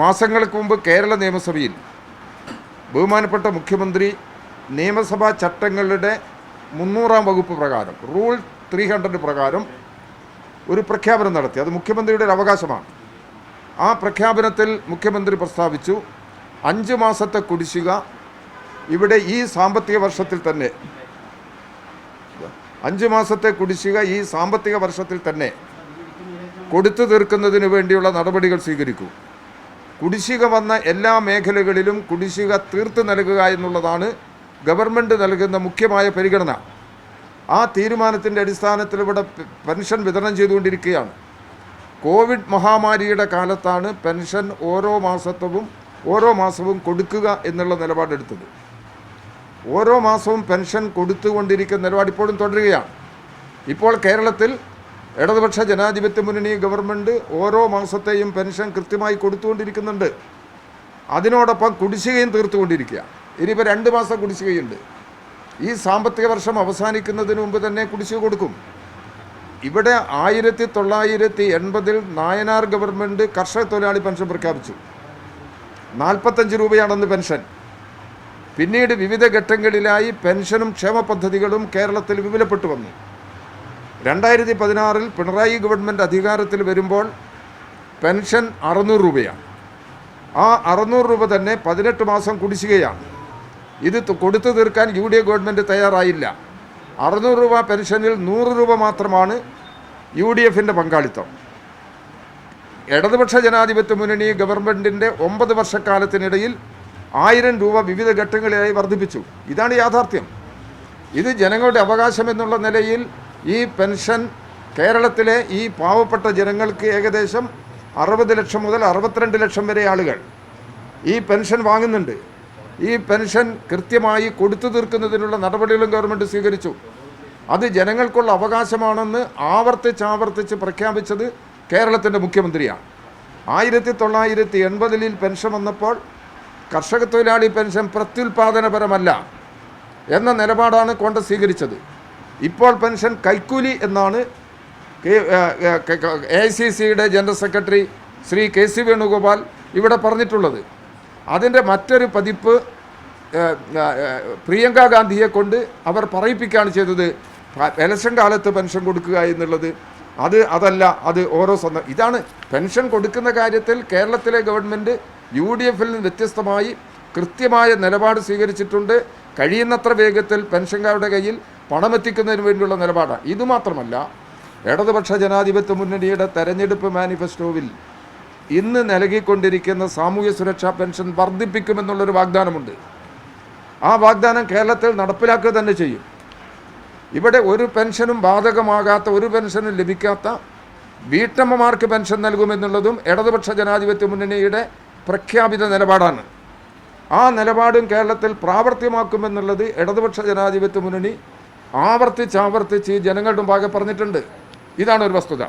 മാസങ്ങൾക്ക് മുമ്പ് കേരള നിയമസഭയിൽ ബഹുമാനപ്പെട്ട മുഖ്യമന്ത്രി നിയമസഭാ ചട്ടങ്ങളുടെ 300-ാം വകുപ്പ് പ്രകാരം റൂൾ 300 പ്രകാരം ഒരു പ്രഖ്യാപനം നടത്തി. അത് മുഖ്യമന്ത്രിയുടെ ഒരു അവകാശമാണ്. ആ പ്രഖ്യാപനത്തിൽ മുഖ്യമന്ത്രി പ്രസ്താവിച്ചു 5 മാസത്തെ കുടിശ്ശിക ഇവിടെ ഈ സാമ്പത്തിക വർഷത്തിൽ തന്നെ 5 മാസത്തെ കുടിശ്ശിക ഈ സാമ്പത്തിക വർഷത്തിൽ തന്നെ കൊടുത്തു തീർക്കുന്നതിന് വേണ്ടിയുള്ള നടപടികൾ സ്വീകരിക്കൂ. കുടിശ്ശിക വന്ന എല്ലാ മേഖലകളിലും കുടിശ്ശിക തീർത്ത് നൽകുക എന്നുള്ളതാണ് ഗവൺമെൻറ് നൽകുന്ന മുഖ്യമായ പരിഗണന. ആ തീരുമാനത്തിൻ്റെ അടിസ്ഥാനത്തിൽ ഇവിടെ പെൻഷൻ വിതരണം ചെയ്തുകൊണ്ടിരിക്കുകയാണ്. കോവിഡ് മഹാമാരിയുടെ കാലത്താണ് പെൻഷൻ ഓരോ മാസവും കൊടുക്കുക എന്നുള്ള നിലപാടെടുത്തത്. ഓരോ മാസവും പെൻഷൻ കൊടുത്തുകൊണ്ടിരിക്കുന്ന നിലപാട് ഇപ്പോഴും തുടരുകയാണ്. ഇപ്പോൾ കേരളത്തിൽ ഇടതുപക്ഷ ജനാധിപത്യ മുന്നണി ഗവൺമെൻറ് ഓരോ മാസത്തെയും പെൻഷൻ കൃത്യമായി കൊടുത്തുകൊണ്ടിരിക്കുന്നുണ്ട്. അതിനോടൊപ്പം കുടിശ്ശികയും തീർത്തുകൊണ്ടിരിക്കുക. ഇനിയിപ്പോൾ 2 മാസം കുടിശ്ശികയുണ്ട്. ഈ സാമ്പത്തിക വർഷം അവസാനിക്കുന്നതിന് മുമ്പ് തന്നെ കുടിശ്ശിക കൊടുക്കും. ഇവിടെ 1980-ൽ നായനാർ ഗവൺമെൻറ് കർഷക തൊഴിലാളി പെൻഷൻ പ്രഖ്യാപിച്ചു. 45 രൂപയാണെന്ന് പെൻഷൻ. പിന്നീട് വിവിധ ഘട്ടങ്ങളിലായി പെൻഷനും ക്ഷേമ പദ്ധതികളും കേരളത്തിൽ വിപുലപ്പെട്ടു വന്നു. 2016-ൽ പിണറായി ഗവൺമെൻറ് അധികാരത്തിൽ വരുമ്പോൾ പെൻഷൻ 600 രൂപയാണ്. ആ 600 രൂപ തന്നെ 18 മാസം കുടിശ്ശികയാണ്. ഇത് കൊടുത്തു തീർക്കാൻ UDA ഗവൺമെൻറ് തയ്യാറായില്ല. 600 രൂപ പെൻഷനിൽ 100 രൂപ മാത്രമാണ് UDFൻ്റെ പങ്കാളിത്തം. ഇടതുപക്ഷ ജനാധിപത്യ മുന്നണി ഗവൺമെൻറ്റിൻ്റെ 9 വർഷക്കാലത്തിനിടയിൽ 1000 രൂപ വിവിധ ഘട്ടങ്ങളിലായി വർദ്ധിപ്പിച്ചു. ഇതാണ് യാഥാർത്ഥ്യം. ഇത് ജനങ്ങളുടെ അവകാശം എന്നുള്ള നിലയിൽ ഈ പെൻഷൻ കേരളത്തിലെ ഈ പാവപ്പെട്ട ജനങ്ങൾക്ക് ഏകദേശം 60 ലക്ഷം മുതൽ 62 ലക്ഷം വരെ ആളുകൾ ഈ പെൻഷൻ വാങ്ങുന്നുണ്ട്. ഈ പെൻഷൻ കൃത്യമായി കൊടുത്തു തീർക്കുന്നതിനുള്ള നടപടികളും ഗവൺമെൻറ് സ്വീകരിച്ചു. അത് ജനങ്ങൾക്കുള്ള അവകാശമാണെന്ന് ആവർത്തിച്ച് പ്രഖ്യാപിച്ചത് കേരളത്തിൻ്റെ മുഖ്യമന്ത്രിയാണ്. 1980-ൽ പെൻഷൻ വന്നപ്പോൾ കർഷക തൊഴിലാളി പെൻഷൻ പ്രത്യുൽപാദനപരമല്ല എന്ന നിലപാടാണ് കോൺഗ്രസ് സ്വീകരിച്ചത്. ഇപ്പോൾ പെൻഷൻ കൈക്കൂലി എന്നാണ് AICCയുടെ general secretary Shri KC Venugopal ഇവിടെ പറഞ്ഞിട്ടുള്ളത്. അതിൻ്റെ മറ്റൊരു പതിപ്പ് പ്രിയങ്ക ഗാന്ധിയെ കൊണ്ട് അവർ പറയിപ്പിക്കുകയാണ് ചെയ്തത്. ഇലക്ഷൻ കാലത്ത് പെൻഷൻ കൊടുക്കുക എന്നുള്ളത് അതല്ല, അത് ഓരോ ഇതാണ് പെൻഷൻ കൊടുക്കുന്ന കാര്യത്തിൽ കേരളത്തിലെ ഗവൺമെൻറ് UDFൽ നിന്ന് വ്യത്യസ്തമായി കൃത്യമായ നിലപാട് സ്വീകരിച്ചിട്ടുണ്ട്. കഴിയുന്നത്ര വേഗത്തിൽ പെൻഷൻകാരുടെ കയ്യിൽ പണമെത്തിക്കുന്നതിന് വേണ്ടിയുള്ള നിലപാടാണ്. ഇതുമാത്രമല്ല, ഇടതുപക്ഷ ജനാധിപത്യ മുന്നണിയുടെ തെരഞ്ഞെടുപ്പ് മാനിഫെസ്റ്റോവിൽ ഇന്ന് നൽകിക്കൊണ്ടിരിക്കുന്ന സാമൂഹ്യ സുരക്ഷാ പെൻഷൻ വർദ്ധിപ്പിക്കുമെന്നുള്ളൊരു വാഗ്ദാനമുണ്ട്. ആ വാഗ്ദാനം കേരളത്തിൽ നടപ്പിലാക്കുക തന്നെ ചെയ്യും. ഇവിടെ ഒരു പെൻഷനും ബാധകമാകാത്ത, ഒരു പെൻഷനും ലഭിക്കാത്ത വീട്ടമ്മമാർക്ക് പെൻഷൻ നൽകുമെന്നുള്ളതും ഇടതുപക്ഷ ജനാധിപത്യ മുന്നണിയുടെ പ്രഖ്യാപിത നിലപാടാണ്. ആ നിലപാടും കേരളത്തിൽ പ്രാവർത്തികമാക്കുമെന്നുള്ളത് ഇടതുപക്ഷ ജനാധിപത്യ മുന്നണി ആവർത്തിച്ച് ജനങ്ങളുടെ മുമ്പാകെ പറഞ്ഞിട്ടുണ്ട്. ഇതാണ് ഒരു വസ്തുത.